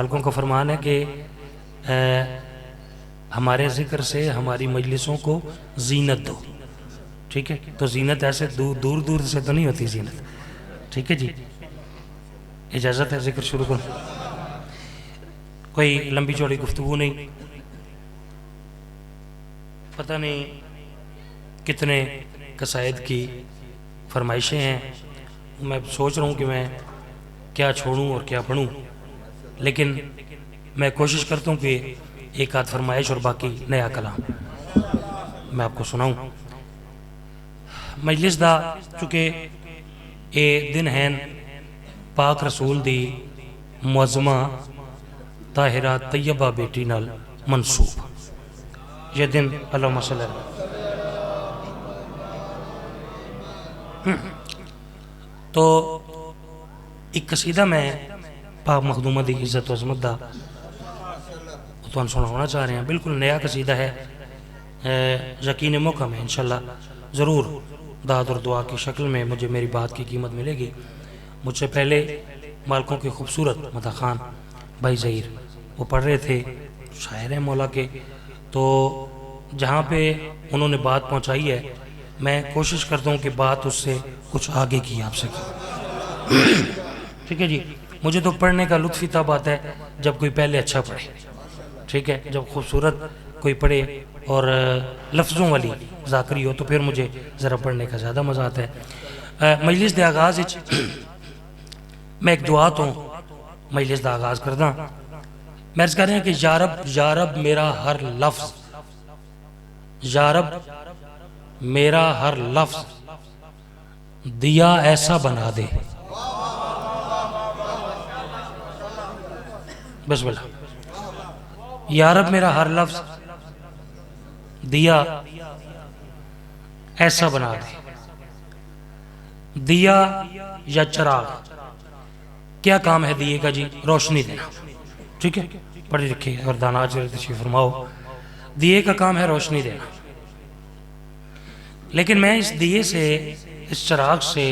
मालिकों का फरमान है कि हमारे ज़िक्र से हमारी मजलिसों को जीनत दो। ठीक है, तो जीनत ऐसे दूर दूर से तो नहीं होती जीनत। ठीक है जी, इजाज़त है ज़िक्र शुरू करो। कोई लंबी चौड़ी गुफ्तगू नहीं, पता नहीं कितने कसायद की फरमाइशें हैं। मैं सोच रहा हूँ कि मैं क्या छोड़ूं और क्या पढ़ूं, लेकिन मैं कोशिश करता हूँ कि एक आध फरमाइश और बाकी नया कलाम मैं आपको सुनाऊं। मजलिस दा चूँकि ये दिन हैं पाक रसूल दी मुअज़्ज़मा ताहिरा तैयबा बेटी नाल मनसूब ये दिन अल्लाहुम्मा सल्ली अलैहि। तो एक कसीदा मैं पाक मखदूमा की इज्जत अजमत का तुहानू सुनाना चाह रहे हैं। बिल्कुल नया कसीदा है, यकीन मुकम है इंशाल्लाह ज़रूर दाद और दुआ की शक्ल में मुझे मेरी बात की कीमत मिलेगी। मुझसे पहले मालकों के खूबसूरत मदा खान भाई ज़हीर वो पढ़ रहे थे, शायर हैं मौला के। तो जहाँ पे उन्होंने बात पहुँचाई है मैं कोशिश करता हूँ कि बात उससे कुछ आगे की आपसे की। ठीक है जी, मुझे तो पढ़ने का लुत्फ़ तब आता है जब कोई पहले अच्छा पढ़े। ठीक है, जब खूबसूरत कोई पढ़े और लफ्ज़ों वाली ज़ाकरी हो तो फिर मुझे ज़रा पढ़ने का ज़्यादा मज़ा आता है। मजलिस के आगाज़ मैं एक दुआ तो मजलिस का आगाज़ करदा। मैं अर्ज़ कर रहा कि या रब मेरा हर लफ्ज़, या रब मेरा हर लफ्ज़ दिया ऐसा बना दे। बिस्मिल्लाह। या रब मेरा हर लफ्ज़ दिया ऐसा बना दे। दिया या चिराग, क्या काम है दिए का जी? रोशनी देना। ठीक है, पढ़े लिखे और दाना तशरीफ फरमाओ। दिए का काम है रोशनी देना, लेकिन मैं इस दिए से, इस चिराग से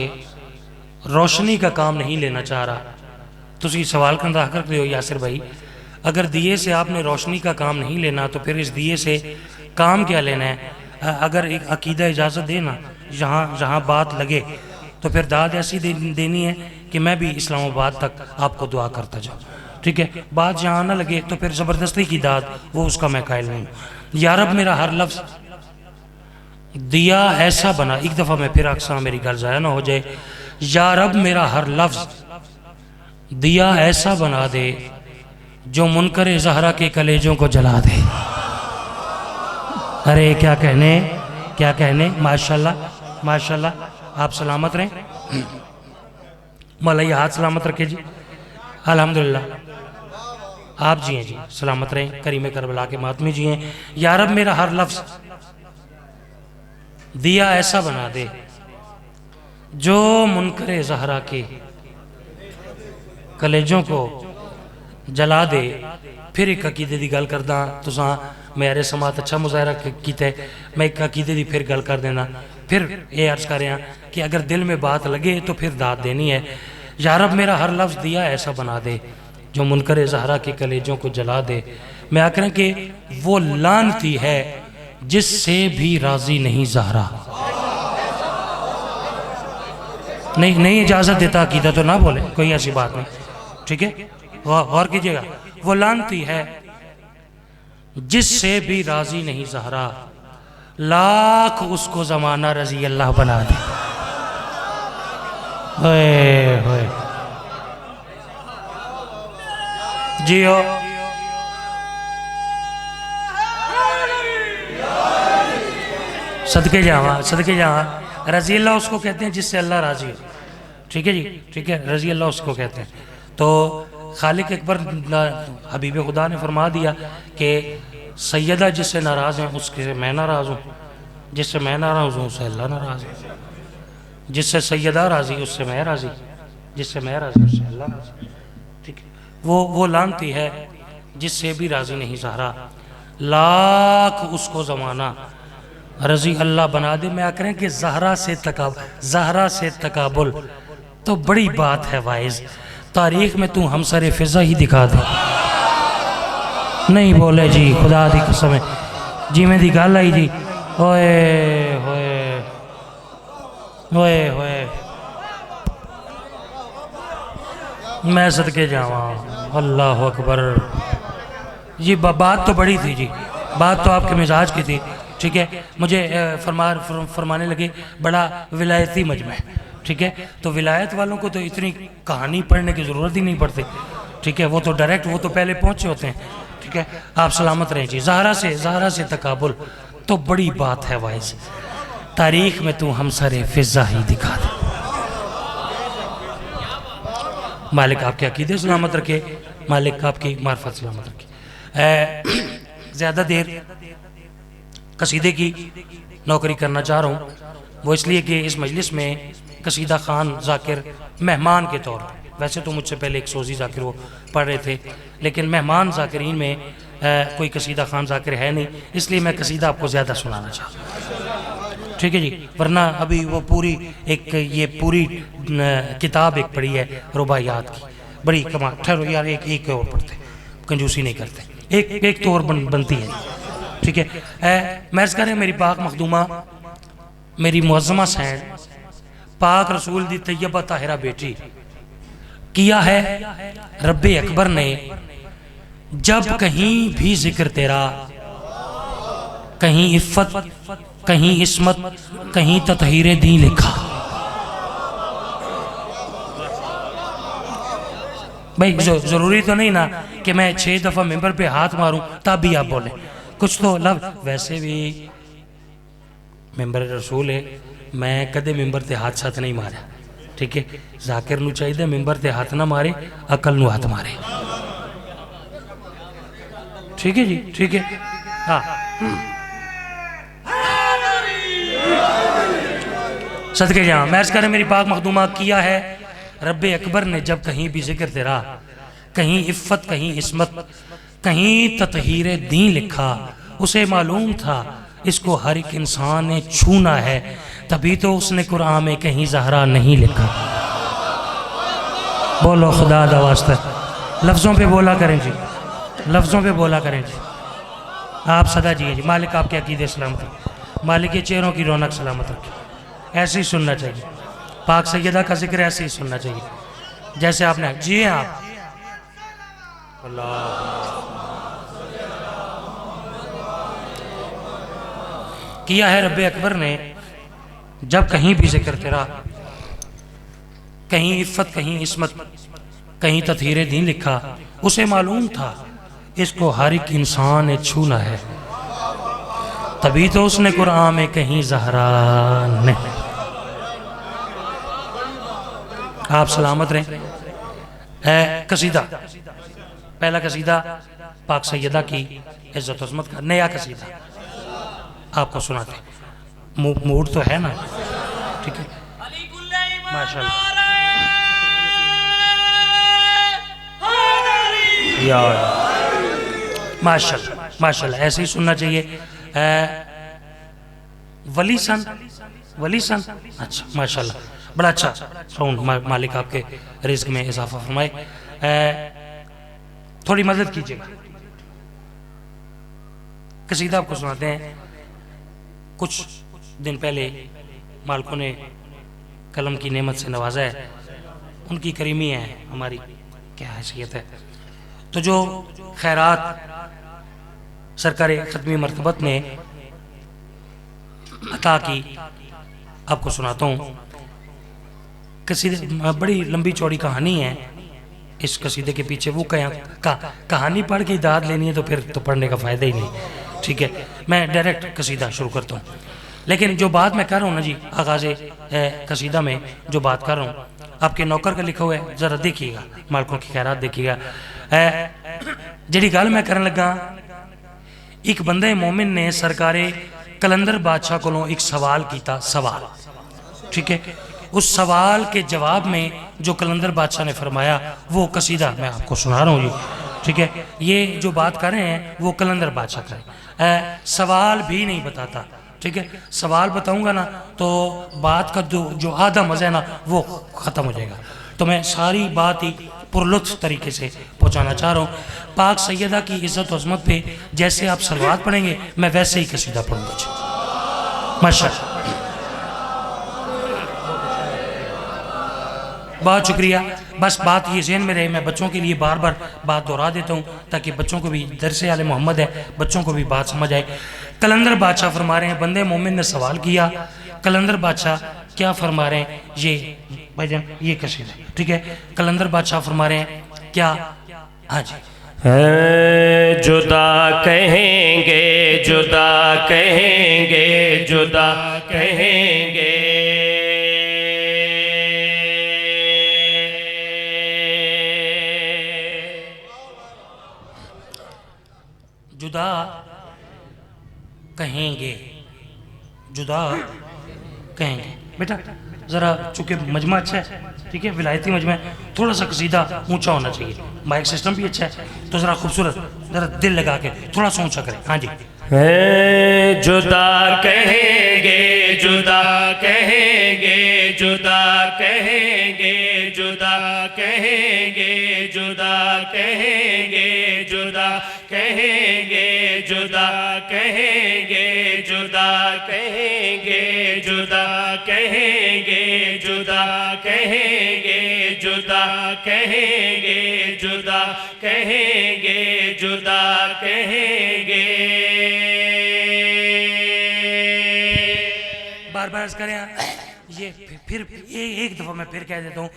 रोशनी का काम नहीं लेना चाह रहा। तुसी सवाल करना हक रखते हो यासिर भाई, अगर दिए से आपने रोशनी का काम नहीं लेना तो फिर इस दिए से काम क्या लेना है? अगर एक अकीदा इजाज़त देना जहाँ जहाँ बात लगे तो फिर दाद ऐसी देनी है कि मैं भी इस्लामाबाद तक आपको दुआ करता जाऊँ। ठीक है, बात जहाँ ना लगे तो फिर ज़बरदस्ती की दाद, वो उसका मैं कायल नहीं हूँ। या रब मेरा हर लफ्ज़ दिया ऐसा बना, एक दफ़ा मैं फिर अक्सर मेरी गल ज़ाया ना हो जाए। या रब मेरा हर लफ्ज़ दिया ऐसा बना दे जो मुनकर ज़हरा के कलेजों को जला दे। अरे क्या कहने, क्या कहने, माशाल्लाह माशाल्लाह। आप सलामत रहें, मौला ये हाथ सलामत रखे जी। अल्हम्दुलिल्लाह आप जिए जी, सलामत रहें, करीम करबला के मातमी जिए। या रब मेरा हर लफ्ज़ दिया ऐसा बना दे जो मुनकर ज़हरा के कलेजों को जला दे। फिर एक अकीदे की गल करदा, तुसा मेरे समात अच्छा मुजाहरा किया, मैं एक अकीदे की फिर गल कर देना। फिर ये अर्ज कर रहा कि अगर दिल में बात लगे तो फिर दाद देनी है। या रब मेरा हर लफ्ज़ दिया ऐसा बना दे जो मुनकर ज़हरा के कलेजों को जला दे। मैं आखिर कि वो लानती है जिससे भी राजी नहीं ज़हरा। नहीं इजाज़त देता अकीदा तो ना बोले, कोई ऐसी बात नहीं। ठीक है, गौर कीजिएगा। वो लानती है जिससे भी राजी नहीं ज़हरा, लाख उसको ज़माना रज़ी अल्लाह बना दे। होए होए जियो सदके जावा। रज़ी अल्लाह उसको कहते हैं जिससे अल्लाह राजी हो। ठीक है जी, ठीक है, रज़ी अल्लाह उसको कहते हैं। तो खालिक अकबर हबीब खुदा ने फरमा दिया कि सैयदा जिससे नाराज़ हैं उसके मैं नाराज़ हूँ, जिससे मैं नाराज़ हूँ उससे अल्लाह नाराज़ है, जिससे सैयदा राज़ी उससे मैं राज़ी, जिससे मैं राज़ी उससे अल्लाह राज़ी। ठीक है, वो लानती है जिससे भी राज़ी नहीं ज़हरा, लाख उसको ज़माना रज़ी अल्लाह बना दे। मैं करें कि ज़हरा से तकाबुल तो बड़ी बात है वाइज, तारीख़ में तू हमसरे फ़िज़ा ही दिखा दे। नहीं बोले जी, खुदा दी कसम है जी, में दी गल आई जी। ओए होए ओए होए, मैं सदके जावा, अल्लाह अकबर जी। बात तो बड़ी थी जी, बात तो आपके मिजाज की थी, ठीक है। मुझे फरमाने लगे बड़ा विलायती मजमा है, ठीक है। तो विलायत वालों को तो इतनी कहानी पढ़ने की ज़रूरत ही नहीं पड़ती, ठीक है। वो तो डायरेक्ट, वो तो पहले पहुँचे होते हैं, ठीक है। आप सलामत रहें जी। ज़हरा से तकाबुल तो बड़ी बात है वाइस, तारीख में तू हम सरे फिजा ही दिखा दे। मालिक आपके अकीदे सलामत रखे, मालिक आपकी मार्फत सलामत रखे। ज़्यादा देर कसीदे की नौकरी करना चाह रहा हूँ, वो इसलिए कि इस मजलिस में कसीदा खान जाकिर मेहमान के तौर पर, वैसे तो मुझसे पहले एक सोजी जाकिर वो पढ़ रहे थे, लेकिन मेहमान जाकिरीन में कोई कसीदा खान जाकिर है नहीं, इसलिए मैं कसीदा आपको ज़्यादा सुनाना चाहता हूँ, ठीक है जी। वरना अभी वो पूरी किताब एक पढ़ी है रुबाइयात की, बड़ी कमाल। ठहरो यार, एक और पढ़ते, कंजूसी नहीं करते, एक तो और बनती है, ठीक है। मैं कह रहा मेरी पाक मखदूमा, मेरी मुअज़्ज़मा सैन पाक रसूल दी तैयबा ताहिरा बेटी, किया है रब्बे अकबर ने जब कहीं भी जिक्र तेरा, कहीं इफ़्फ़त, कहीं इस्मत, कहीं ततहीरे दी लिखा। भाई ज़रूरी तो नहीं ना कि मैं 6 दफ़ा मेंबर पे हाथ मारूं तब भी आप बोलें, कुछ तो वैसे भी मेंबर रसूल है, मैं कदे मेंबर ते हाथ साथ नहीं मारा, ठीक है। जाकिर नू चाहिए मेंबर ते हाथ ना मारे, अकल नू हाथ मारे, ठीक है जी, ठीक है। हाँ, सदके जहाँ मैं अर्ज़ करें मेरी पाक मखदूमा, किया है रब्बे अकबर ने जब कहीं भी जिक्र तेरा, कहीं इफ़्फ़त, कहीं इस्मत, कहीं ततहीरे दी लिखा। उसे मालूम था इसको हर एक इंसान ने छूना है, तभी तो उसने कुरान में कहीं ज़हरा नहीं लिखा। बोलो खुदा दा वास्ता, लफ्ज़ों पे बोला करें जी, लफ्ज़ों पे बोला करें जी। आप सदा जी जी, मालिक आपके अकीदे सलामत रखे, मालिक के चेहरों की रौनक सलामत रखे। ऐसे ही सुनना चाहिए, पाक सैयदा का जिक्र ऐसे ही सुनना चाहिए जैसे आपने जी। आप किया है रब्बे अकबर ने जब कहीं भी जिक्र तेरा, कहीं इफ़्फ़त, कहीं इस्मत, कहीं तथहीरे दीन लिखा। उसे मालूम था इसको हर एक इंसान ने छूना है, तभी तो उसने कुरान में कहीं ज़हरा नहीं। आप सलामत रहें। कसीदा, पहला कसीदा पाक सैयदा की इज्जत अज़मत का नया कसीदा आपको सुनाते, मूड तो है ना, ठीक है। माशाल्लाह माशाल्लाह माशाल्लाह, ऐसे ही सुनना चाहिए। वली सन, अच्छा माशाल्लाह, बड़ा अच्छा साउंड, मालिक आपके रिज़्क़ में इजाफा फरमाए। थोड़ी मदद कीजिएगा, कसीदा आपको सुनाते हैं। कुछ दिन पहले मालिकों ने कलम की नेमत से नवाजा है, उनकी करीमी है, हमारी क्या हैसियत है। तो जो खैरात सरकार ख़त्मी मरतबत ने अता की, आपको सुनाता हूँ। कसीदे बड़ी लंबी चौड़ी कहानी है इस कसीदे के पीछे। वो कहानी पढ़ के दाद लेनी है तो फिर तो पढ़ने का फ़ायदा ही नहीं, ठीक है। मैं डायरेक्ट कसीदा शुरू करता हूँ, लेकिन जो बात मैं कर रहा हूँ ना जी, आगाज़े कसीदा में जो बात कर रहा हूँ, आपके नौकर का लिखा हुआ है, ज़रा देखिएगा, मालिकों की खैरात देखिएगा। जिहड़ी गल मैं करन लगा, एक बंदे मोमिन ने सरकारे कलंदर बादशाह को एक सवाल किया, सवाल, ठीक है। उस सवाल के जवाब में जो कलंदर बादशाह ने फरमाया वो कसीदा मैं आपको सुना रहा हूँ जी, ठीक है। ये जो बात कर रहे हैं वो कलंदर बादशाह का सवाल भी नहीं बताता, ठीक है। सवाल बताऊंगा ना तो बात का जो आधा मज़ा है ना वो ख़त्म हो जाएगा। तो मैं सारी बात ही पुरलुत्फ तरीके से पहुँचाना चाह रहा हूँ। पाक सैयदा की इज़्ज़त और अज़मत पे जैसे आप सलवात पढ़ेंगे मैं वैसे ही कसीदा पढ़ूँगा जी। माशाअल्लाह, बहुत शुक्रिया। बस बात ये ज़हन में रहे, मैं बच्चों के लिए बार बार बात दोहरा देता हूँ ताकि बच्चों को भी, दरसे आले मोहम्मद है, बच्चों को भी बात समझ आए। कलंदर बादशाह फरमा रहे हैं, बंदे मोमिन ने सवाल किया, कलंदर बादशाह क्या फरमा रहे हैं, ये भाईजान ये कसीदा, ठीक है। कलंदर बादशाह फरमा रहे हैं क्या, हाँ जी, जुदा कहेंगे, जुदा कहेंगे, जुदा कहेंगे, जुदा कहेंगे, जुदा कहेंगे। बेटा ज़रा चूँकि मजमा अच्छा है, ठीक है, विलायती मजमा है, थोड़ा सा कसीदा ऊंचा होना चाहिए, माइक सिस्टम भी अच्छा है, तो ज़रा खूबसूरत, ज़रा दिल लगा के थोड़ा सा ऊंचा करें। हाँ जी, जुदा कहेंगे, जुदा कहेंगे, जुदा कहेंगे, जुदा कहेंगे, जुदा कहेंगे, जुदा कहेंगे, जुदा कहेंगे, जुदा कहेंगे, जुदा कहेंगे, जुदा कहेंगे, जुदा कहेंगे, जुदा कहेंगे, जुदा कहेंगे। बार बार करें ये, फिर एक दफ़ा मैं फिर कह देता हूँ,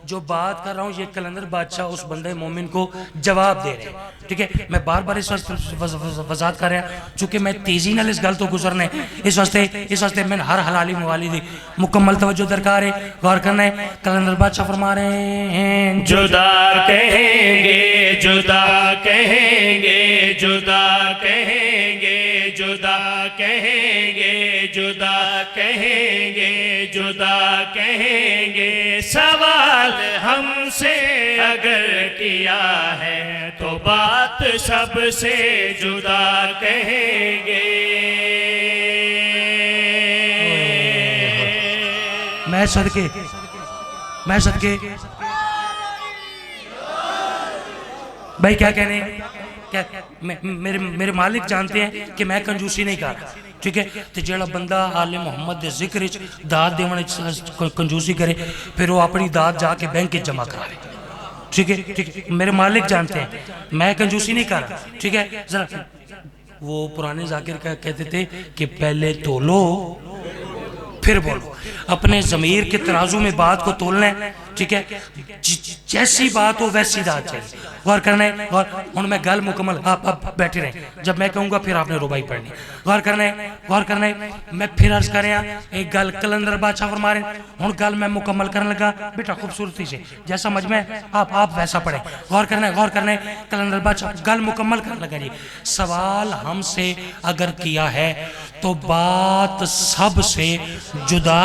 जो बात कर रहा हूँ ये कलंदर बादशाह उस बंदे मोमिन को जवाब दे रहे हैं, ठीक है। मैं बार बार इस वजात कर रहा हूँ चूँकि मैं तेज़ी नाल इस गल तो गुजरना है, इस वास्ते मैंने हर हलाली मवाली दी मुकम्मल तवज्जो दरकार है, गौर करना है। कलंदर बादशाह फरमा रहे हैं, जुदा कहेंगे, जुदा कहेंगे, जुदा कहेंगे, जुदा कहेंगे, जुदा कहेंगे, जुदा कहेंगे, सवाल हमसे अगर किया है तो बात सबसे जुदा कहेंगे। मैं सदके भाई क्या कहने, क्या मेरे मालिक जानते हैं कि मैं कंजूसी नहीं कर रहा, ठीक है। तो जो बंदा आले मुहम्मद के जिक्र दात देने कंजूसी करे फिर वो अपनी दात जाके बैंक जमा करावे, ठीक है, ठीक है। मेरे मालिक जानते हैं मैं कंजूसी नहीं कर रहा, ठीक है। जरा वो पुराने जाकिर क्या कहते थे कि पहले तोलो फिर बोलो, अपने ज़मीर के तराजू में बात को तोलना है, ठीक है। जैसी बात हो वैसी दात चाहिए, गौर करना है। और हूँ मैं गल मुकम्मल, आप बैठे रहें, जब मैं कहूँगा फिर आपने रुबाई पढ़नी, गौर करना है, गौर करना है। मैं फिर अर्ज कर रहा एक गल कलंदर बादशाह फरमा रहे हूँ, गल मैं मुकम्मल करने लगा, बेटा खूबसूरती से जैसा मजमा है आप वैसा पढ़ें, गौर करना है, गौर करना है। कलंदर बादशाह गल मुकम्मल करने लगा जी, सवाल हमसे अगर किया है तो बात सबसे जुदा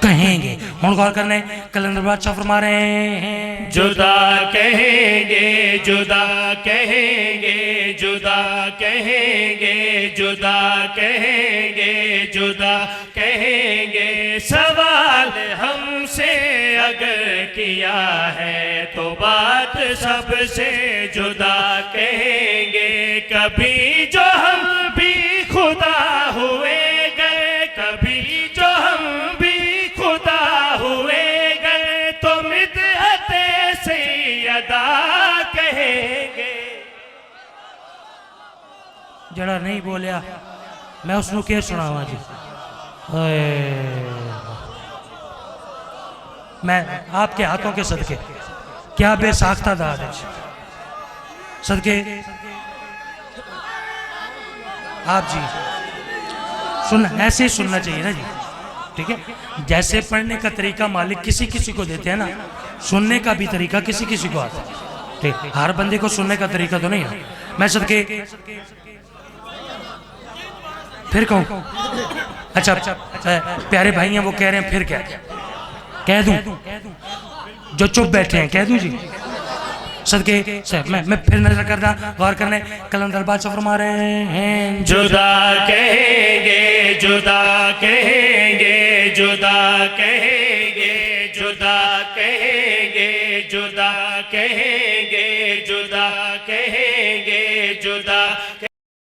कहेंगे। हूँ गौर करना है, कलंदर बादशाह फरमा रहे हैं, जुदा कहेंगे, जुदा कहेंगे, जुदा कहेंगे, जुदा कहेंगे, जुदा कहेंगे, सवाल हमसे अगर किया है तो बात सबसे जुदा कहेंगे। कभी जो हम भी खुदा हुए गए, कभी जो हम भी खुदा हुए गए तो मिदहते सैयदा कहेंगे। जड़ा नहीं बोलिया मैं उसनों क्या सुनावा जी, मैं आपके हाथों के सदके, क्या बेसाख्ता दाद है सदके आप जी, सुनना ऐसे ही सुनना चाहिए ना जी, ठीक है। जैसे पढ़ने का तरीका मालिक किसी किसी को देते हैं ना, सुनने का भी तरीका किसी किसी को आता है, ठीक। हर बंदे को सुनने का तरीका तो नहीं है। मैं सदके फिर कहूँ, अच्छा प्यारे भाई हैं वो कह रहे हैं फिर क्या कह दूं, जो चुप बैठे हैं कह दूं जी, सदके मैं फिर नजर करना, गौर करने। कलंदर बादशाह फरमा रहे हैं, जुदा कहेंगे, जुदा कहेंगे, जुदा कहेंगे, जुदा कहेंगे, जुदा कहेंगे जुदा कहेंगे जुदा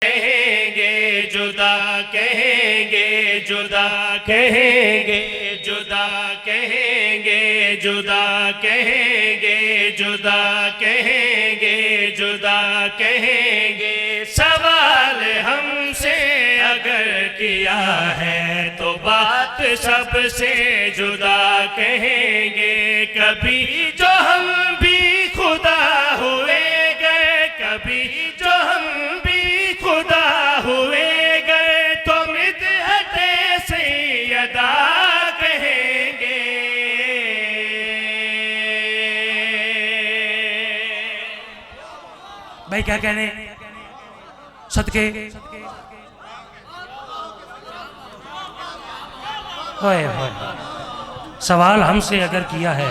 कहेंगे जुदा कहेंगे जुदा कहेंगे जुदा कहेंगे जुदा कहेंगे जुदा कहेंगे जुदा कहेंगे सवाल हमसे अगर किया है तो बात सबसे जुदा कहेंगे कभी जो हम भी खुदा हुए गए कभी जो हम भी खुदा हुए गए तो मिदहते सैयदा कहेंगे भाई क्या कहने सदके होए होए सवाल हमसे अगर किया है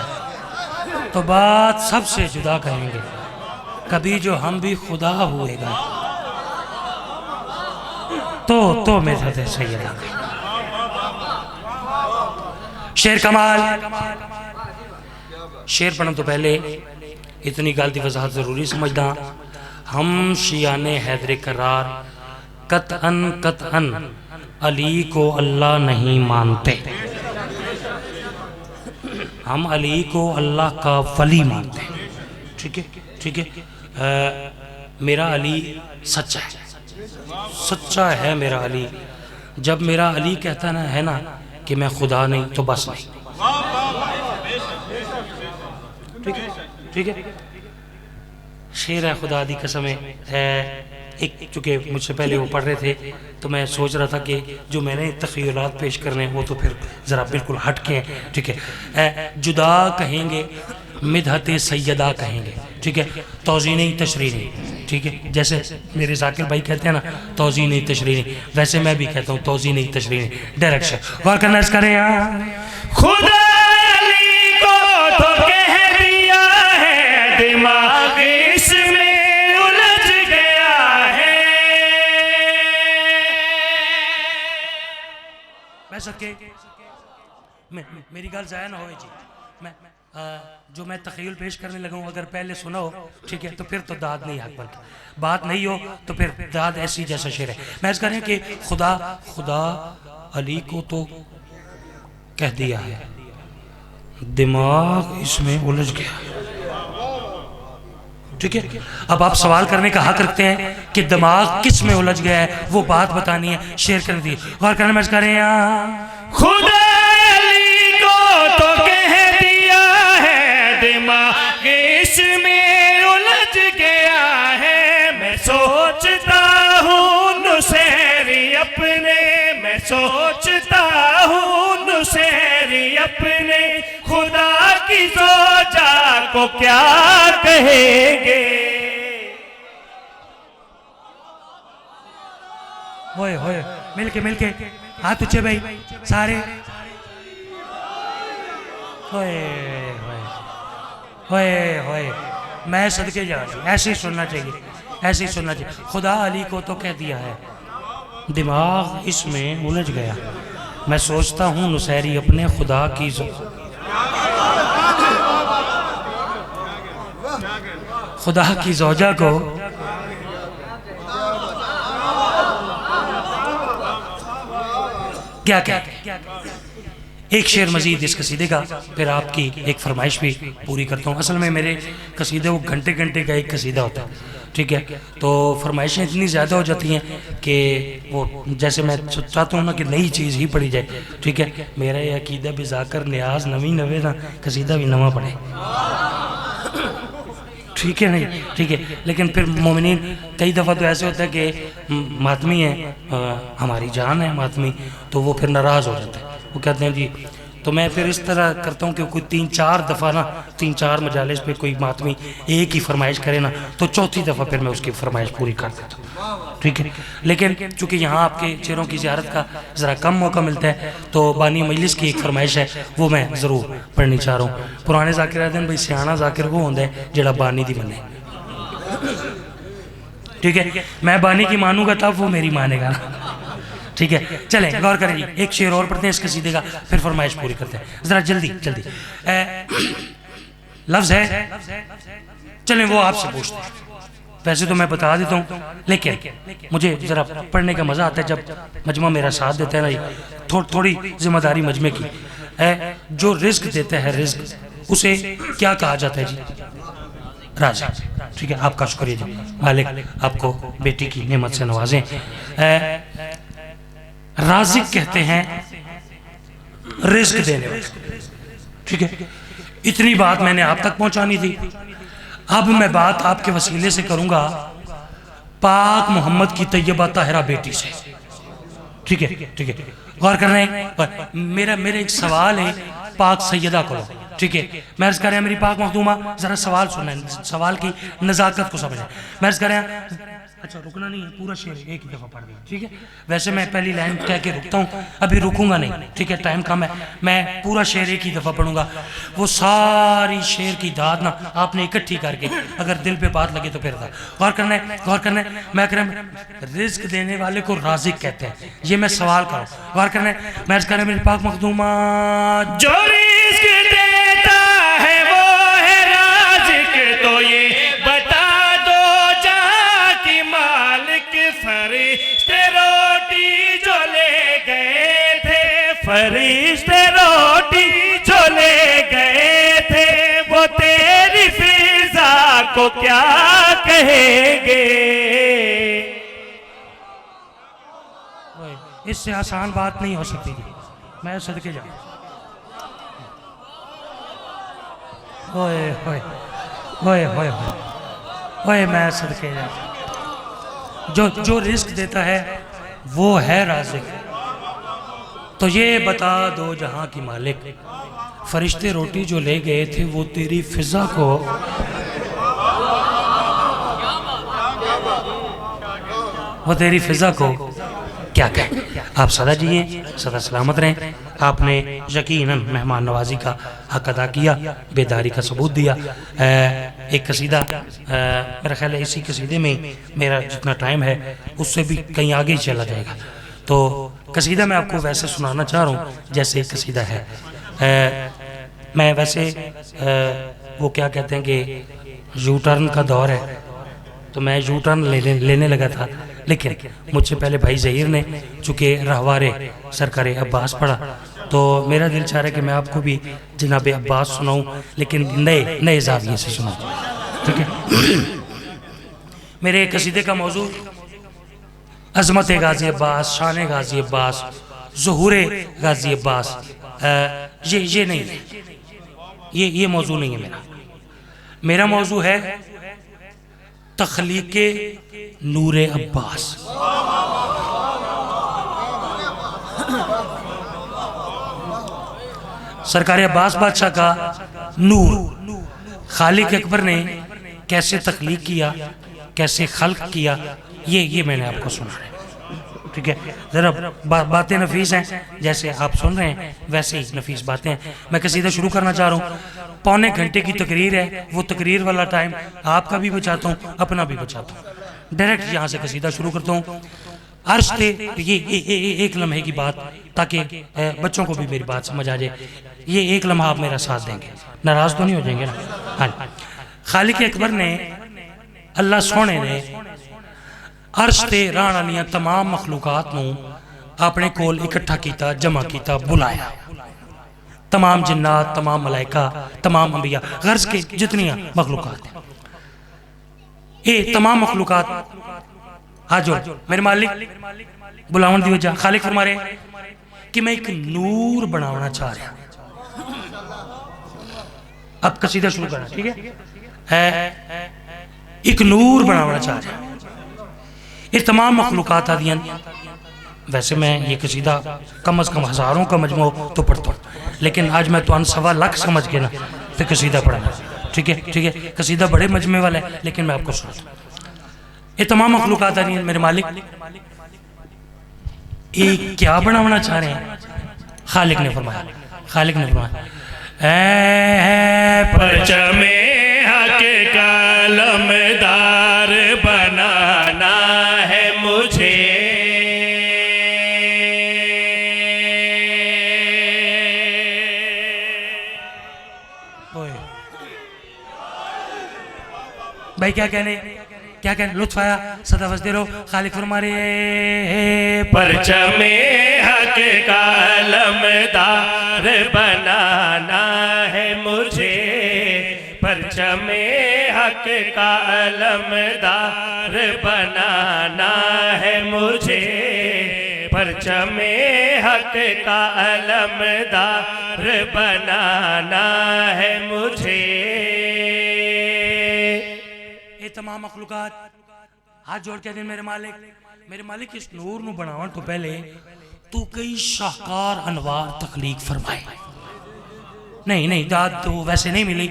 तो बात सबसे जुदा कहेंगे कभी जो हम भी खुदा हुएगा तो मिदहत सैयदा शेर कमाल शेर पढ़ने तो पहले इतनी गल की वजाहत जरूरी समझदा हम शियाने हैदर करार कतअन अली को अल्लाह नहीं मानते हम अली को अल्लाह का वली मानते हैं ठीक है मेरा अली सच्चा है मेरा अली जब मेरा अली कहता है ना कि मैं खुदा नहीं तो बस नहीं ठीक है शेर है खुदा दी कसम है एक चूँकि मुझसे पहले वो पढ़ रहे थे तो मैं सोच रहा था कि जो मैंने तख़य्युलात पेश करने हैं वो तो फिर ज़रा बिल्कुल हट के हैं ठीक है जुदा कहेंगे मिदहत सैयदा कहेंगे ठीक है तौज़ी नहीं तशरीह नहीं ठीक है जैसे मेरे जाकिर भाई कहते हैं ना तौज़ी नहीं तशरीह नहीं वैसे मैं भी कहता हूँ तौज़ी नहीं तशरीह नहीं डायरेक्शन गौर करना इस करें यहाँ खुदा अली को तो कह दिया है दिमाग इसमें उलझ गया है मैं सके मेरी गल जाया ना होए जी मैं जो मैं तख़य्युल पेश करने लगा हूँ अगर पहले सुना हो ठीक है तो फिर तो दाद नहीं हक बनता बात नहीं हो तो फिर दाद ऐसी जैसा शेर है मैं कह रहा हूँ कि खुदा अली को तो कह दिया है दिमाग इसमें उलझ गया ठीक है अब आप सवाल करने का हक रखते हैं कि दिमाग किस में उलझ गया है वो बात बतानी है शेर कर दी गौर करना मैं कह रहे हैं खुदा अली को तो कह दिया है दिमाग इसमें उलझ गया है मैं सोचता हूँ नुसैरी अपने मैं सोचता हूँ नुसैरी अपने खुदा की ज़ौजा को क्या कहेंगे होए मिलके हाथ ऊंचे भाई सारे होए मैं सदके जा रहा हूँ ऐसे ही सुनना चाहिए खुदा अली को तो कह दिया है दिमाग इसमें उलझ गया मैं सोचता हूँ नुसैरी अपने खुदा की ज़ौजा को क्या एक शेर मजीद इस कसीदे का फिर आपकी एक फरमाइश भी पूरी करता हूँ असल में मेरे कसीदे वो घंटे का एक कसीदा होता है ठीक है तो फरमाइशें इतनी ज़्यादा हो जाती हैं कि वो जैसे मैं चाहता हूँ ना कि नई चीज़ ही पढ़ी जाए ठीक है मेरा ये अकीदा भी जाकर न्याज नवी नवे ना कसीदा भी नवा पढ़े ठीक है नहीं ठीक है लेकिन फिर मोमिनीन कई दफ़ा तो ऐसे होता है कि मातमी है हमारी जान है मातमी तो वो फिर नाराज़ हो जाता है वो कहते हैं जी तो मैं फिर इस तरह करता हूँ कि कोई 3-4 दफ़ा ना 3-4 मजालिस पे कोई मातमी एक ही फरमाइश करे ना तो चौथी दफ़ा फिर मैं उसकी फरमाइश पूरी कर देता हूँ ठीक है लेकिन चूँकि यहाँ आपके चेहरों की ज़ियारत का ज़रा कम मौका मिलता है तो बानी मजलिस की एक फरमाइश है वो मैं ज़रूर पढ़नी चाह रहा हूँ पुराने जाकिर आते हैं भाई सियाना जाकिर वो होंगे जोड़ा बानी दी बने ठीक है मैं बानी की मानूंगा तब वो मेरी मानेगा ना ठीक है चलें गौर करें जी एक शेर और पढ़ते हैं इस कसीदे का फिर फरमाइश पूरी करते हैं ज़रा जल्दी लफ्ज है, चलें वो आपसे पूछते हैं। वैसे तो मैं बता देता हूँ, लेकिन मुझे ज़रा पढ़ने का मज़ा आता है जब मजमा मेरा साथ देता है ना। थोड़ी जिम्मेदारी मजमे की है। जो रिस्क देता है, रिस्क उसे क्या कहा जाता है जी? राज़िक। ठीक है, आपका शुक्रिया जी, मालिक आपको बेटी की नेमत से नवाजें। राज़िक कहते हैं रिस्क देने वाले। ठीक है, इतनी बात मैंने आप तक पहुंचानी थी। अब मैं बात आपके वसीले से करूंगा पाक मोहम्मद की तैयबा ताहिरा बेटी से। ठीक है, ठीक है, गौर कर रहे हैं। मेरा एक सवाल है पाक सैयदा को। ठीक है, मैं अर्ज कर रहा मेरी पाक मखदूमा जरा सवाल सुनना, सवाल की नज़ाकत को समझें। मैं अर्ज कर रहा, अच्छा रुकना नहीं है, पूरा शेर एक ही दफ़ा पढ़ दिया। ठीक है, वैसे मैं पहली लाइन कह के रुकता हूँ, अभी रुकूंगा नहीं। ठीक है, टाइम कम है, मैं पूरा शेर एक ही दफ़ा पढ़ूंगा। वो सारी शेर की दाद ना आपने इकट्ठी करके अगर दिल पे बात लगे तो फिर था। गौर करना है, गौर करना है। मैं कह रहा रिस्क देने वाले को राज़िक कहते हैं, ये मैं सवाल करूँ। गौर करना है, मैं अर्ज कर रहा मेरी पाक मखदूमा जो रिस्क देता है वो है राज़िक, तो ये बता दो जहाँ की मालिक। फरिश्ते रोटी जो ले गए थे, फरिश्ते रोटी जो ले गए थे, वो तेरी फिजा को क्या कहेंगे? इससे आसान बात नहीं हो सकती जी, मैं सदके जाऊँ। ओए ओए ओए ओए ओए, मैं सदके जाऊँ। जो रिस्क देता है वो है राज़िक, तो ये बता दो जहाँ की मालिक। फरिश्ते रोटी जो ले गए थे वो तेरी फिजा को, वो तेरी फिजा को क्या कहें? आप सदा जिए, सदा सलामत रहें। आपने यकीनन मेहमान नवाजी का हक अदा किया, बेदारी का सबूत दिया। एक कसीदा मेरा ख्याल है इसी कसीदे में मेरा जितना टाइम है उससे भी कहीं आगे ही चला जाएगा। तो कसीदा मैं आपको वैसे सुनाना चाह रहा हूँ जैसे कसीदा है। मैं वैसे वो क्या कहते हैं कि यू टर्न का दौर है, तो मैं यू टर्न लेने लगा था, लेकिन मुझसे पहले भाई ज़हीर ने चूँकि रहवारे सरकारे अब्बास पढ़ा, तो मेरा दिल चाह रहा है कि मैं आपको भी जनाब अब्बास सुनाऊँ, लेकिन नए ज़ाविये से सुनाऊँ। ठीक है, मेरे कसीदे का मौजू अज़मत गाज़ी अब्बास, शान गाज़ी अब्बास, ज़ुहूर गाज़ी अब्बास, ये नहीं है, ये मौजू नहीं है मेरा मौजू है तख्लीक़े नूरे अब्बास। सरकार अब्बास बादशाह का नूर खालिक अकबर ने कैसे तख्लीक किया, कैसे खल्क किया, ये मैंने आपको सुना है। ठीक है, ज़रा बातें नफीस हैं, जैसे आप सुन रहे हैं वैसे ही नफीस बातें हैं। मैं कसीदा शुरू करना चाह रहा हूँ। पौने घंटे की तकरीर है, वो तकरीर वाला टाइम आपका भी बचाता हूँ, अपना भी बचाता हूँ। डायरेक्ट यहाँ से कसीदा शुरू करता हूँ। अर्श थे, ये एक लम्हे की बात, ताकि बच्चों को भी मेरी बात समझ आ जाए। ये एक लम्हा आप मेरा साथ देंगे, नाराज़ तो नहीं हो जाएंगे ना? हाँ, खालिक अकबर ने, अल्लाह सोने ने अर्श ते रहने वाली तमाम मखलूकात नूं अपने कोल इकट्ठा किया, जमा किया, बुलाया। तमाम जिन्नात, तमाम मलाइका, तमाम अंबिया, गर्ज के जितनी मखलूकात हैं, ये तमाम मखलूकात आ जाओ मेरे मालिक। बुलावन दी वजह खालिक फरमा रहे कि मैं एक नूर बनाना चाह रहा। अब कसीदा शुरू करना, ठीक है? एक नूर बनाना चाह रहा। ये तमाम मखलूकात आदि, वैसे मैं ये कसीदा कम अज़ कम हज़ारों का मजमू तो पढ़ता हूँ, लेकिन आज मैं तो 1.25 लाख समझ के ना तो कसीदा पढ़ा। ठीक है, ठीक है, कसीदा बड़े मजमे वाला है, लेकिन मैं आपको सुनाता हूँ। ये तमाम मखलूकात आदि मेरे मालिक ये क्या बनाना चाह रहे हैं? खालिक ने फरमाया, परचमे हक कलमदार बनाना है मुझे, भाई क्या कहने लुत्फ आया, सदा बजते रहो। खालिक फरमा रहे परचमे हक का अलमदार बनाना है मुझे, परचमे हक का अलमदार बनाना है मुझे, परचमे हक का अलमदार बनाना है मुझे। ये तमाम मखलूकात हाथ जोड़ के दिन मेरे मालिक इस नूर नू बनावन तो पहले तू कई शाहकार अनवार तखलीक फरमाए। नहीं दाद तो वैसे नहीं मिली,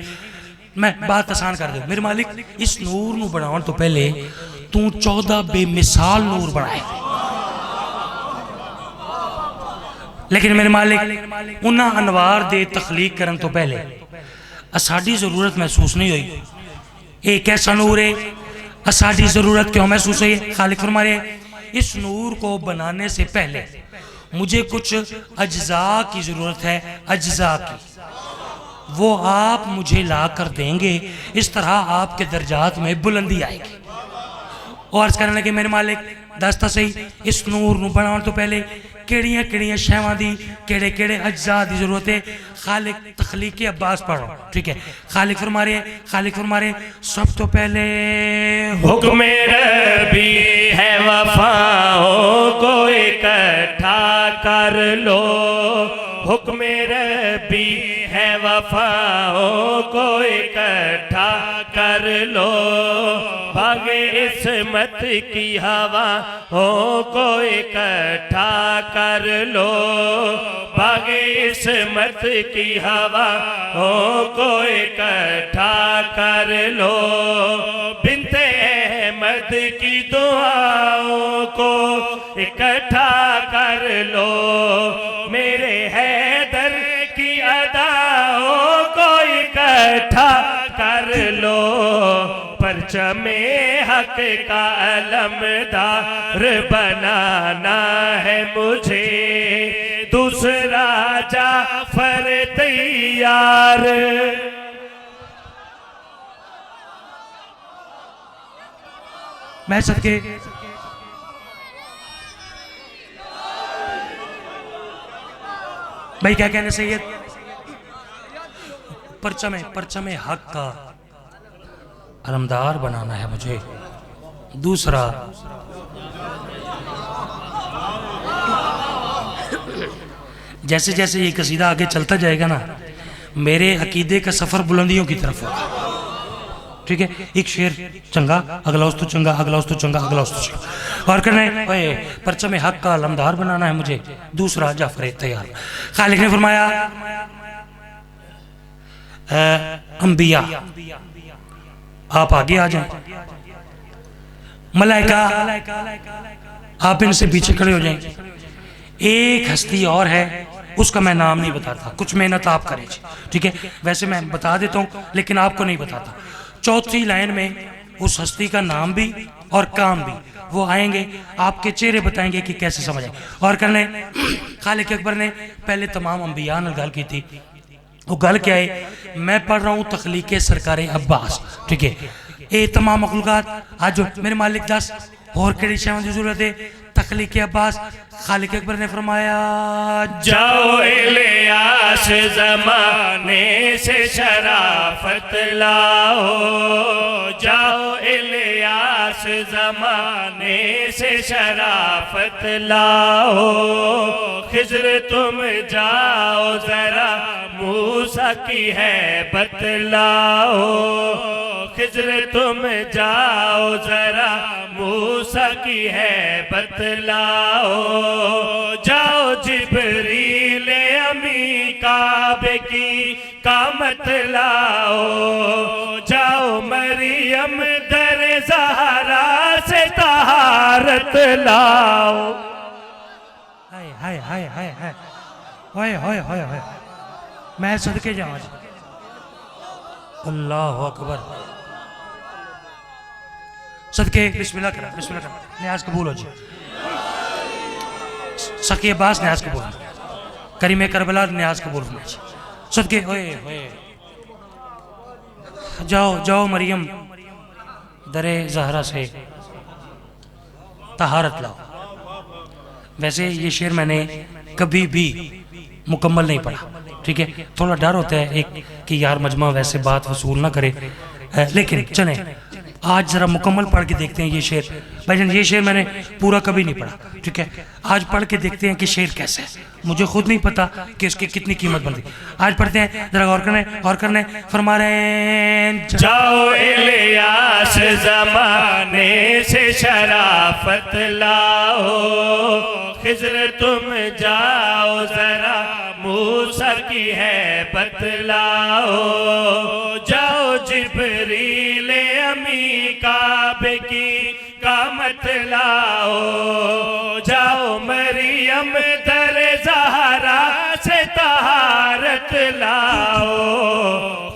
मैं बात आसान कर दूं। मेरे मालिक इस नूर नू बनावन तो पहले तू 14 बेमिसाल नूर बनाए, लेकिन मेरे मालिक उन्हां अनवार दे तखलीक करन तो पहले साडी जरूरत महसूस नहीं हुई। एक ऐसा नूर है साडी जरूरत क्यों महसूस हुई? खालिक फरमा रहे इस नूर को बनाने से पहले मुझे कुछ अज्जा की जरूरत है, अज्जा की, वो आप मुझे ला कर देंगे, इस तरह आपके दर्जात में बुलंदी आएगी। और अर्ज करने लगे मेरे मालिक दसता सही इस नूर नू बनाने तो पहले केड़ियां केड़ियां शैवां दी केड़े केड़े अज्जा दी जरूरत है। खालिक तखलीक अब्बास पढ़ो, ठीक है। खालिक फरमा रहे सब तो पहले हुक्म रबी है वफाओं को इकट्ठा कर लो, हुक्म रबी है वफाओं को इकट्ठा कर लो, भागे इस्मत की हवाओं को इकट्ठा कर लो, भागे इस्मत की हवाओं को इकट्ठा कर लो, बिन्ते अहमद की दुआओं को इकट्ठा कर लो, मेरे हैदर की अदाओं को इकट्ठा कर लो, परचमे हक का अलमदार बनाना है मुझे, दूसरा जाफर तैयार। मैं सदके भाई क्या कहने सैयद, परचमे हक का अलमदार बनाना है मुझे, दूसरा जैसे जैसे ये कसीदा आगे चलता जाएगा ना, मेरे अकीदे का सफर बुलंदियों की तरफ होगा, ठीक है। एक शेर चंगा, अगला उस तो चंगा, अगला उस तो चंगा, अगला उस तो चंगा, और करना है परचमे हक का अलमदार बनाना है मुझे, दूसरा जाफर तैयार। खालिक ने फरमाया अंबिया आप आगे आ जाएं, मलाइका आप इनसे पीछे खड़े हो जाएं। एक हस्ती और है, उसका मैं नाम नहीं बताता, कुछ मेहनत आप करें, ठीक है। वैसे मैं बता देता हूँ लेकिन आपको नहीं बताता। चौथी लाइन में उस हस्ती का नाम भी और काम भी, वो आएंगे, आपके चेहरे बताएंगे कि कैसे समझ आए। और करने खालिक अकबर ने पहले तमाम अंबिया ने गल की थी, वो गल क्या है, मैं पढ़ रहा हूँ तखलीक सरकार अब्बास, ठीक है। ये तमाम मखलूकात आज मेरे मालिक दस और कड़ी शैवां की जरूरत है, तखलीक अब्बास। खालिक अकबर ने फरमाया जाओ इलियास ज़माने से शराफत लाओ, जाओ इलियास ज़माने से शराफत लाओ, खिज़्र तुम जाओ ज़रा मूसा की है बतलाओ, खिज़्र तुम जाओ ज़रा मूसा की है बतलाओ, जाओ जिब्रील अमी काबे की कामत लाओ, जाओ मरियम दर ज़हरा से तहारत लाओ। हाय हाय हाय हाय हाय हाय हाय हाय हाय, मैं सदके जाऊँ। अल्लाह अकबर, सदके बिस्मिल्लाह करा, बिस्मिल्लाह करा, न्याज कबूल हो जी। सकी अब्बास न्याज कबूल, करीम करबला न्याज कबूल होना जी। सदके होए होए, जाओ जाओ मरियम दरे ज़हरा से तहारत लाओ। वैसे ये शेर मैंने कभी भी मुकम्मल नहीं पढ़ा, ठीक है। थोड़ा डर होता है एक कि यार मजमा वैसे बात वसूल ना करे, लेकिन चलें आज ज़रा मुकम्मल पढ़ के देखते हैं ये शेर। भाईजान ये शेर मैंने पूरा कभी नहीं पढ़ा, ठीक है। आज पढ़ के देखते हैं कि शेर कैसा है, मुझे खुद नहीं पता कि इसकी कितनी कीमत बनती। आज पढ़ते हैं, ज़रा गौर करने फरमा रहे हैं। जाओ इलियास ज़माने से शराफत लाओ, खिज़्र तुम जाओ ज़रा मूसा की है बतलाओ। जाओ जिब्रील अमी काबे की कामत लाओ। जाओ मरियम दर ज़हरा से तहारत लाओ।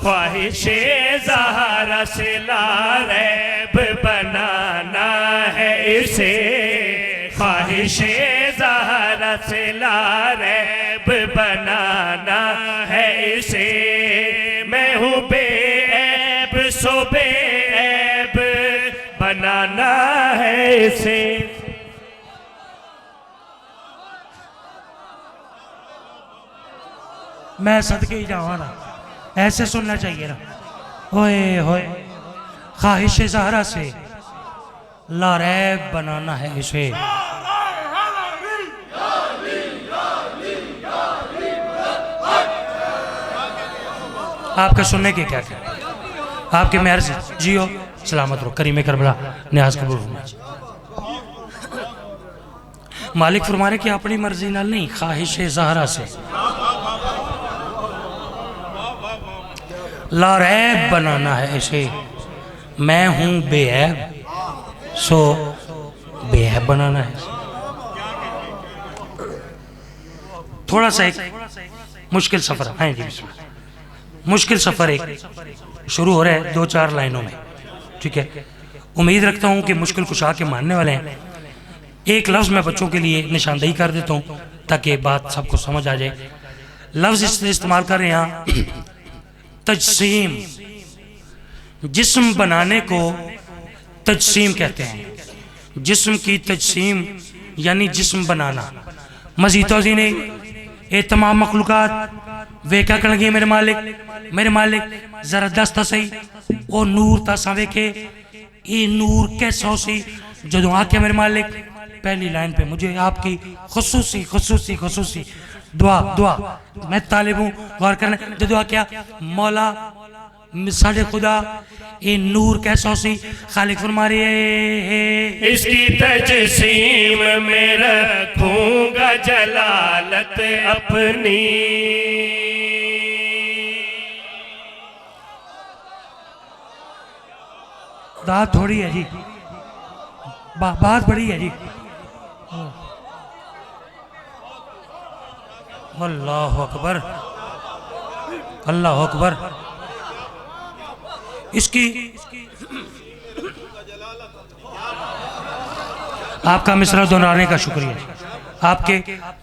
ख्वाहिशे ज़हरा से लारैब बनाना है इसे। ख्वाहिशे ज़हरा से लारैब बनाना है इसे। मैं हूँ बेऐब सो बेऐब बनाना है इसे। मैं सदके ही जाऊँ ना, ऐसे सुनना चाहिए ना। होए होए ख्वाहिश ज़हरा से लारैब बनाना है इसे। आपका सुनने के क्या क्या, आपके मेहर से जियो सलामत रहो, करीम करबला न्याज कबूल होना। मालिक फरमा रहे कि अपनी मर्जी नाल नहीं, ख्वाहिश ज़हरा से लारैब बनाना है इसे। मैं हूँ बेऐब सो बेऐब बनाना है। थोड़ा सा एक मुश्किल सफ़र है जी, मुश्किल सफ़र एक शुरू हो रहा है 2-4 लाइनों में, ठीक है। उम्मीद रखता हूँ कि मुश्किल कुशा के मानने वाले हैं। एक लफ्ज़ मैं बच्चों के लिए निशानदेही कर देता हूँ ताकि बात सबको समझ आ जाए। लफ्ज़ इसलिए इस्तेमाल कर रहे हैं यहाँ, तजसीम। जिस्म बनाने को तजसीम कहते हैं। जिस्म की तजसीम यानी जिस्म बनाना। मज़ीद तौज़ीह ने ये तमाम मखलूक़ात वे क्या कर लगी मेरे मालिक ज़रा दस्ता सही ओ नूर तासा वेखे ये नूर कैसा सी। जो आके मेरे मालिक पहली लाइन पे मुझे आपकी खुसूसी दुआ मैं तालिब हूँ। गौर करना, जो दुआ क्या मौला साढ़े खुदा ये नूर कैसा सी। खालिक फरमा रही है इसकी तजसीम में रखूंगा जलालत अपनी। दाद थोड़ी है जी, बात बड़ी है जी। अल्लाह अकबर, अल्लाह अकबर। इसकी आपका मिसरा दोहराने का शुक्रिया, आपके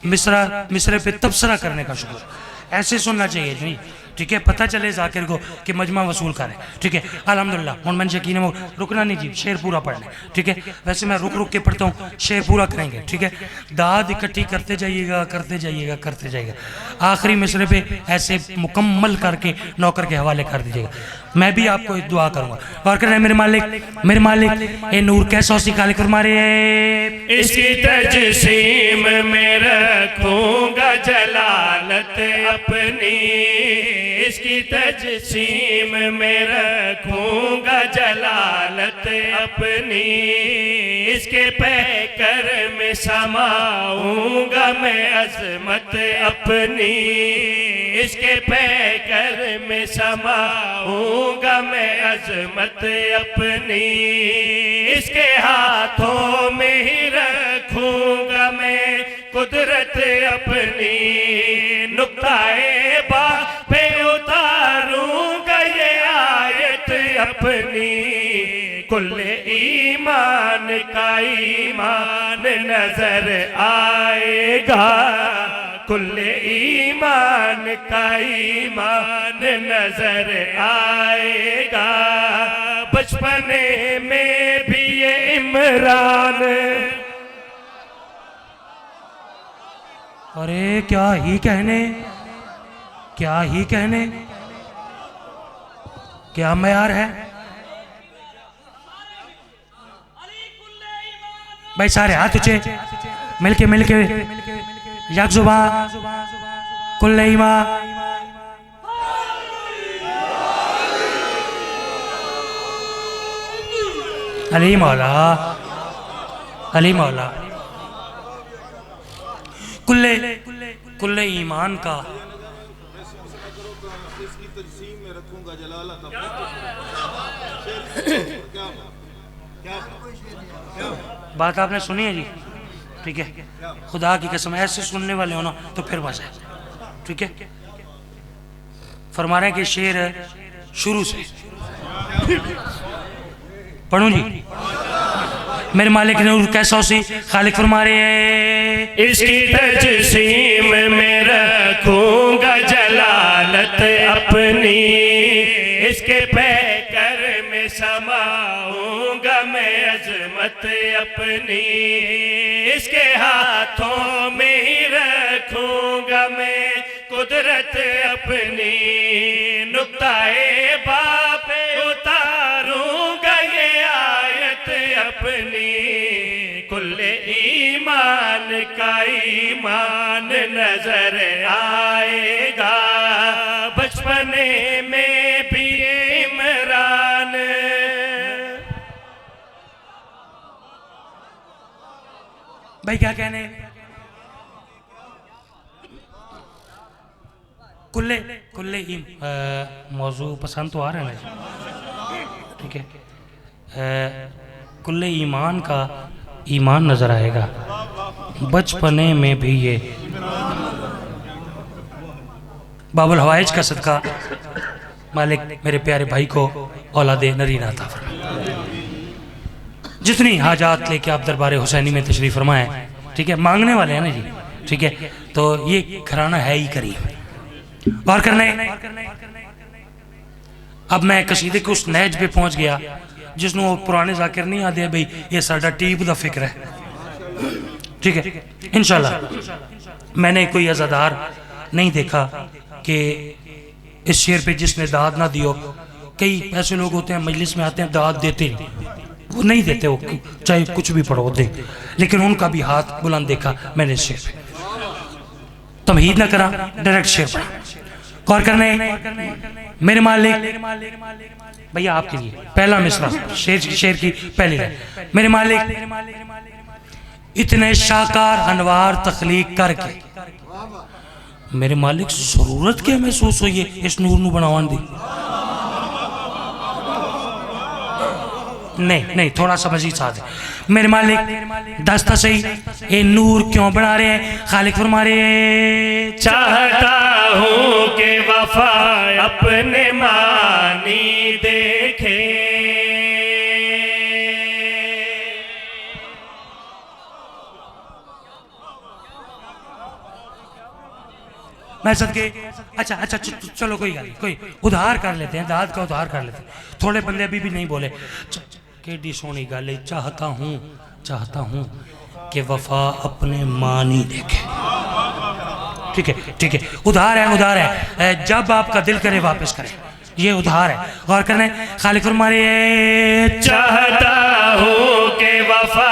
मिसरे पे तबसरा करने का शुक्रिया। ऐसे सुनना चाहिए जी, ठीक है। पता चले जाकिर को कि मजमा वसूल करे, ठीक है। अल्हम्दुलिल्लाह हूँ मैं यकीन है रुकना नहीं जी, शेर पूरा पढ़ना, ठीक है। वैसे मैं रुक के पढ़ता हूँ, शेर पूरा करेंगे, ठीक है। दाद इकट्ठी करते जाइएगा। आखिरी मिसरे पे ऐसे मुकम्मल करके नौकर के हवाले कर दीजिएगा। मैं भी आपको एक दुआ करूँगा। और कर मेरे मालिक ए नूर कैसा सी खालिक फरमारे इसकी तजसीम में रखूंगा जलालत अपनी। इसकी तजसीम में रखूंगा जलालत अपनी। इसके पैकर में समाऊंगा मैं अजमत अपनी। इसके पैकर में समाऊंगा मैं अजमत अपनी। इसके हाथों में ही रखूंगा मैं कुदरत अपनी। नुक्ताए बा पे उतारूंगा ये आयत अपनी। कुल्ले ईमान का ईमान नजर आएगा। कुल्ले ईमान का ईमान नजर आएगा, बचपने में भी ये इमरान। अरे क्या ही कहने, क्या ही कहने, क्या मयार है भाई। सारे हाथ ऊंचे, मिलके मिलके यक जुबान कुल्ले ईमान। अली मौला, अली मौला। कुल्ले कुल्ले ईमान का बात आपने सुनी है जी, ठीक है। खुदा की कसम ऐसे सुनने वाले हो ना तो फिर मजा है, ठीक है। फरमा रहे हैं कि शेर शुरू से पढ़ूं जी। मेरे मालिक ने कैसा उसी खालिक फरमा रहे हैं, इसकी तजसीम में रखूंगा जलालत अपनी, इसके पैकर में समाऊंगा मैं अजमत अपनी, इसके हाथों में ही रखूंगा मैं कुदरत अपनी, नुक्ताए बाप उतारूंगा ये आयत अपनी, कुल्ले ईमान का ईमान नजर आएगा, बचपने में भी इमरान। भाई क्या कहने, कुल्ले कुल्ले मौजू पसंद तो आ रहा है ना, ठीक है। कुल्ले ईमान का ईमान नजर आएगा, बचपने में भी ये। बाबुल हवाइज का सदका मालिक मेरे प्यारे भाई को औलादे नरीना अता फरमाए। जितनी हाजात लेके आप दरबार हुसैनी में तशरीफ फरमाए, ठीक है। मांगने वाले हैं ना जी, ठीक है। तो ये घराना है ही करीम। और करने अब मैं कसीदे के उस नहज पे पहुंच गया जिसनों वो पुराने जाकिर नहीं आते भाई, ये साडा टीप दा फिक्र है, ठीक है। इंशाल्लाह मैंने कोई अज़ादार नहीं देखा कि इस शेर पे जिसने दाद ना दियो। कई ऐसे लोग होते हैं मजलिस में आते हैं दाद देते नहीं, वो नहीं देते, वो चाहे कुछ भी पढ़ो दे, लेकिन उनका भी हाथ बुलंद देखा मैंने इस शेर पे। तमहीद ना करा, डायरेक्ट शेर पढ़ा। गौर करने मेरे मालिक, भैया आपके लिए पहला मिसरा शेर की पहली लाइन। मेरे मालिक इतने शाकार अनवार तख्लीक करके, मेरे मालिक जरूरत क्या महसूस हुई है इस नूर नू बनावन दी। नहीं नहीं, थोड़ा सा मजीद साथ है। मेरे मालिक दस्ता सही ये नूर क्यों बना रहे हैं। खालिक फरमा रहे हैं, चाहता हूँ कि वफा अपने मानी देखे, मैं सदके अच्छा अच्छा चलो कोई गल, कोई उधार कर लेते हैं, दाद का उधार कर लेते हैं। थोड़े बंदे अभी भी नहीं बोले। केडी सोहनी गल है, चाहता हूँ कि वफा अपने मानी देखे, ठीक है ठीक है। उधार है, जब आपका दिल करे वापस करें, ये उधार है। गौर करने खालिक फरमा रहे हैं, चाहता हूँ कि वफा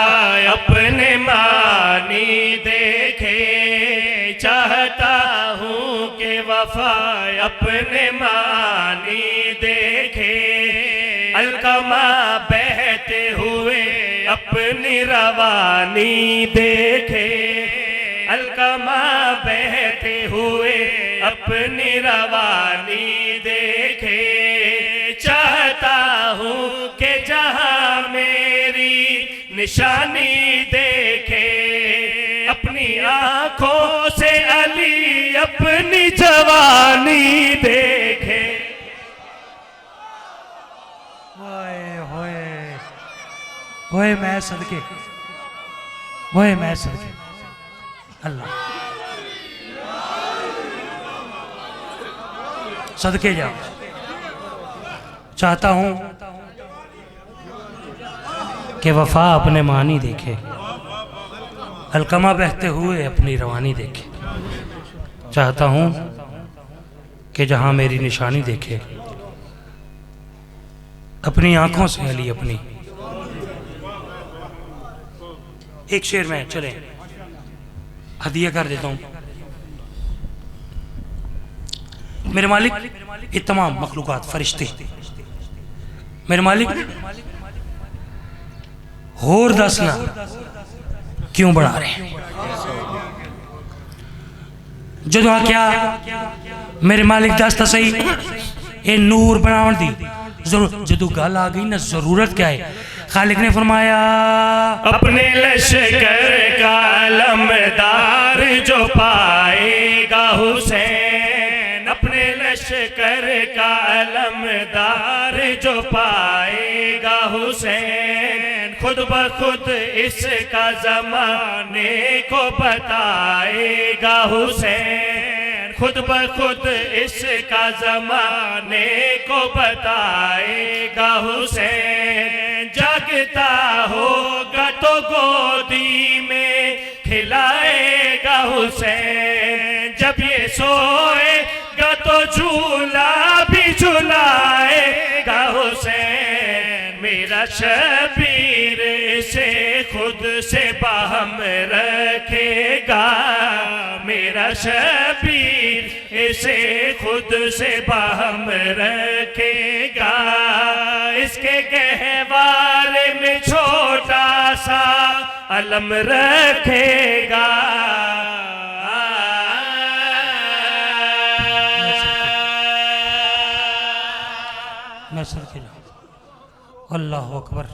अपने मानी देखे, चाहता हूँ कि वफा अपने मानी देखे, अलकमा बहते हुए अपनी रवानी देखे, अलकमा बहते हुए अपनी रवानी देखे, चाहता हूँ कि जहाँ मेरी निशानी देखे, अपनी आंखों से अली अपनी जवानी देखे। होए मैं सदके, होए मैं सदके। अल्लाह सदके जा, चाहता हूं कि वफा अपने मानी देखे, अलकमा बहते हुए अपनी रवानी देखे। चाहता हूं कि जहां मेरी निशानी देखे, अपनी आंखों से अली अपनी। एक शेर में चले हदिया कर देता हूं। मेरे मालिक ये तमाम मखलूकात फरिश्ते, मेरे मालिक होर दसना क्यों बना रहे हैं। जो आख्या मेरे मालिक दसता सही ये नूर बनावन दी जो गल आ गई ना जरूरत क्या है, खालिक ने फरमाया अपने लश्कर का अलमदार जो पाएगा हुसैन, अपने लश्कर का अलमदार जो पाएगा हुसैन, खुद ब खुद इसका जमाने को बताएगा हुसैन, खुद ब खुद इसका जमाने को बताएगा हुसैन। जागता होगा तो गोदी में खिलाएगा हुसैन, जब ये सोएगा तो झूला भी झुलाएगा हुसैन। मेरा शबीर इसे खुद से बाहम रखेगा, मेरा शबीर इसे खुद से बाहम रखेगा। इसके गहवारे में छोटा सा अलम रखेगा। मैं सर के जाऊँ। अल्लाह अकबर,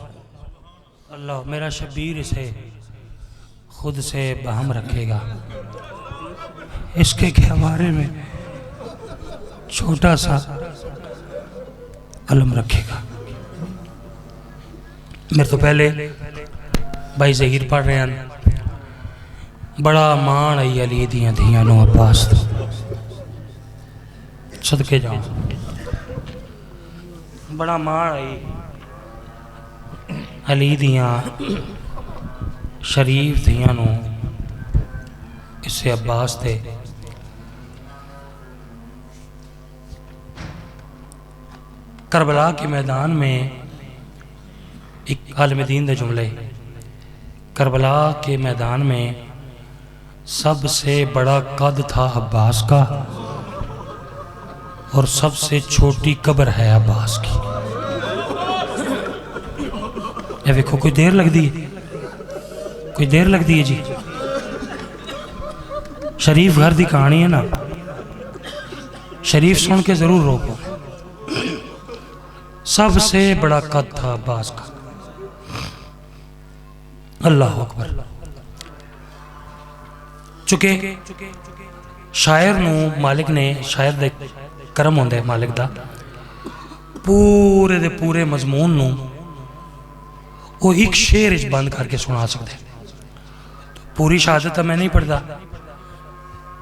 अल्लाह। मेरा शबीर इसे खुद से बहम रखेगा, इसके गहवारे में छोटा सा अलम रखेगा। मेरे तो पहले भाई जहीर पढ़ रहे हैं, बड़ा मान आई अली दियां धियां नो अब्बास तो सदके जाओ, बड़ा मान आई अली दियां शरीफ धियां नो इसे अब्बास थे। करबला के मैदान में एक आलिम दीन दे जुमले, करबला के मैदान में सबसे बड़ा कद था अब्बास का और सबसे छोटी कब्र है अब्बास की। ये देखो कोई देर लगती है, कोई देर लगती है जी। शरीफ घर की कहानी है ना, शरीफ सुन के जरूर रोको। सबसे बड़ा कद था अब्बास का। अल्लाह अकबर। चुके शायर नू मालिक ने, शायर दे करम होंदा है मालिक दा, पूरे दे पूरे मजमून नू वो एक शेर च बंद करके सुना सकते। पूरी शहादत मैं नहीं पढ़ता,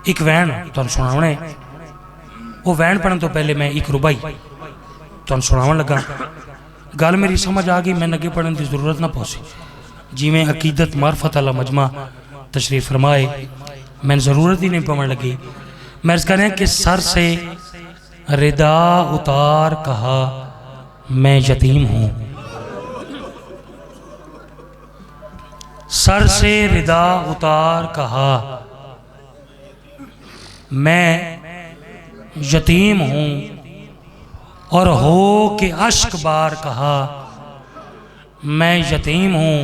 एक वैन तुहानू सुनावना है। वो वैन पढ़न तो पहले मैं एक रुबाई तुहानू सुनावन लगा। गल मेरी समझ आ गई, मैंने अगे पढ़ने की जरूरत ना पहुंची। जिमें अकीदत मार्फत अला मजमा तशरीफ फरमाए, मैंने ज़रूरत ही नहीं पवन लगी। मैं अर्ज़ करें कि सर से रिदा उतार कहा मैं यतीम हूँ, सर से रिदा उतार कहा मैं यतीम हूँ, और हो के अश्क बार कहा मैं यतीम हूँ।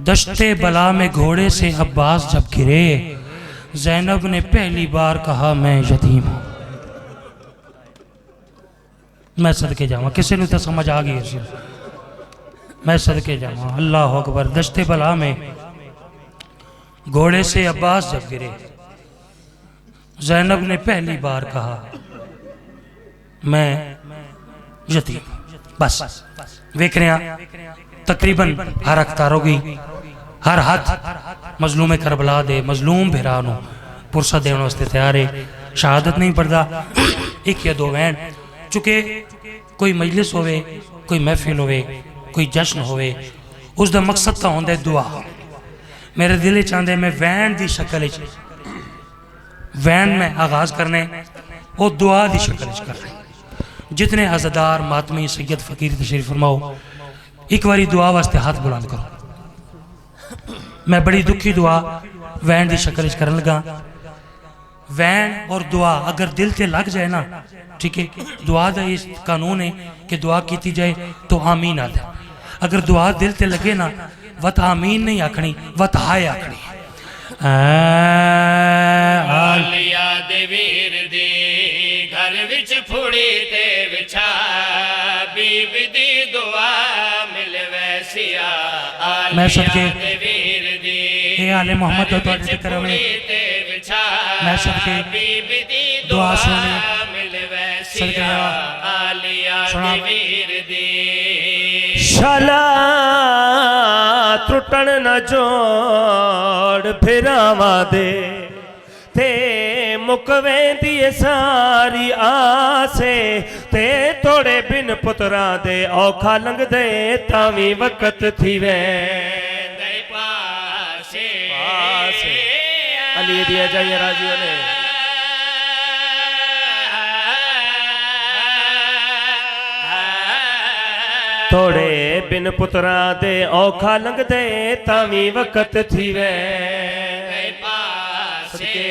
दश्ते बला में घोड़े से अब्बास जब गिरे, ज़ैनब ने पहली बार कहा मैं यतीम हूँ। मैं सदके जावा, किसी ने तो समझ आ गई। मैं सदके जावा, अल्लाह अकबर। दश्ते बला में घोड़े से अब्बास जब गिरे, ज़ैनब ने पहली बार कहा मैं यतीम। बस वेख रहे तकरीबन हर अख्तार हो गई, हर हाथ मजलूम करबला दे मजलूम भिरा नूं पुरसा देने वास्ते तैयार है। शहादत नहीं पढ़ता एक या दो वैन चुके कोई मजलिस होवे कोई महफिल होवे कोई जश्न होवे उसका मकसद तो होंदा है दुआ। मेरे दिल चाहते मैं वैन की शक्ल वैन में आगाज करने वो दुआ की शक्ल करने। जितने अज़ादार मातमी सैयद फकीर तशरीफ फरमाओ एक बारी दुआ वास्ते हाथ बुलंद करो। मैं बड़ी दुखी दुआ वैन की शक्ल करन लगा। वैन और दुआ अगर दिल से लग जाए ना, ठीक है, दुआ का इस कानून है कि दुआ की जाए तो आमीन आता। अगर दुआ दिल से लगे ना वत आमीन नहीं आखनी वत हाय आखनी। आलिया दे वीर दी घर विच फुड़ी ते विछा बीबी दी दुआ मिल वैसिया। मैं सबके दे वीर दी ए आले मोहम्मद तो तुहाडे ते करवे मैं सबके बीबी दी दुआ सुने मिल सदके वैसिया। जावा आलिया सुना। दे वीर दी शाला त्रुटन न जोड़ फिरावा दे ते मुकवे दी सारी आसे ते तोड़े बिन पुत्रा दे औखा लंघ दे तावी वक्त थी वे पासे अली दिया जाइए राजियों ने थोड़े बिन पुत्रा दे औखा लंघ दे तावी वक्त थी वे सदके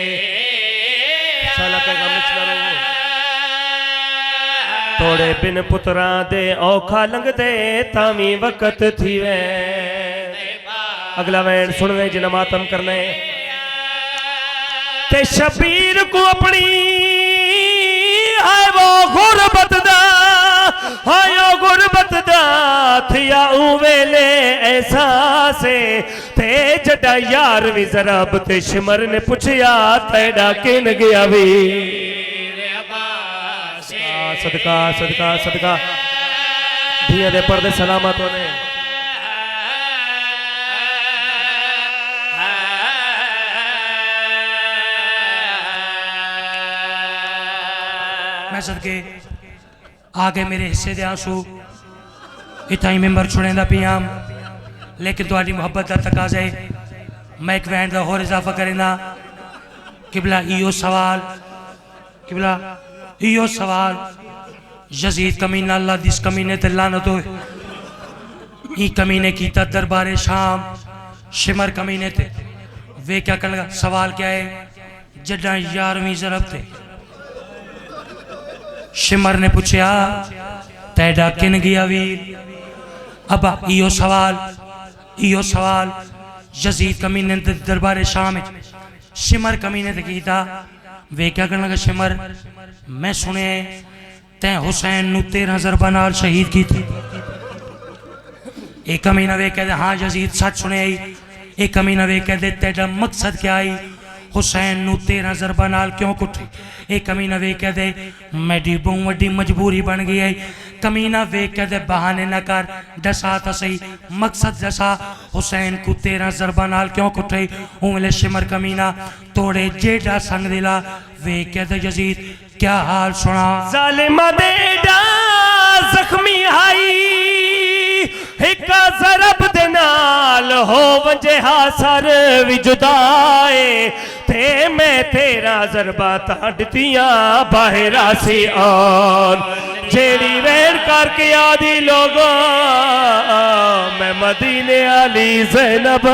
साला का गम चलो। थोड़े बिन पुत्रा दे औखा लंघ दे तावी वक्त थी वे। अगला वैन सुनवे जिन्हें मातम करने ते शबीर को अपनी है वो गुरबत दा हायो गुरबत दा थिया उवेले एहसासे ते जड़ा यार भी जराब ते शिमर ने पुछया तेड़ा किन गया भी। सदका सदका सदका धिया दे पर्दे सलामत होने। मैं सदके आगे मेरे हिस्से दे आंसू इतना ही मेंबर छुड़ेंदा पियाम, लेकिन तुम्हारी मोहब्बत का तकाजा है मैं एक वैन का होर इजाफा करेंदा। किबला इयो सवाल किबला इयो सवाल यजीद कमीना अल्लाह दिस कमीने ते लानत होए। ई कमीने कीता दरबारे शाम शिमर कमीने ते वे क्या कर लगा। सवाल क्या है जड़ा 11वीं ज़रब ते शिमर ने पूछया तेड़ा किन गया वीर। अब इयो सवाल यजीद कमीने ते दरबारे शाम शिमर कमीने ते कीता। वे क्या करने लगा शिमर मैं सुने तै हुसैन नु 13 ज़रबा नाल शहीद की थी। एक कमीना वे कहते हाँ यजीद सच सुने आई। एक कमीना वे कहते तेरा मकसद क्या आई हुसैन नु 13 ज़रबा नाल क्यों कुटे। एक कमीना वे कहते मेरी बहुत वड्डी मजबूरी बन गई है। कमीना वे कहते बहाने न कर दसा तो सही मकसद दसा हुसैन को 13 ज़रबा नाल क्यों कुटे। उंगले शिमर कमीना तोड़े जेड़ा संग दिला। वे कहते यजीद क्या हाल सुना। जालिमा देड़ा जख्मी हाई एक ज़रब दे नाल हो वंजे हासर भी जुदाए ते मैं 13 ज़रबा ताड़तियां बाहर आसी और जेड़ी वैन करके आदि लोगों मैं मदीने आली ज़ैनब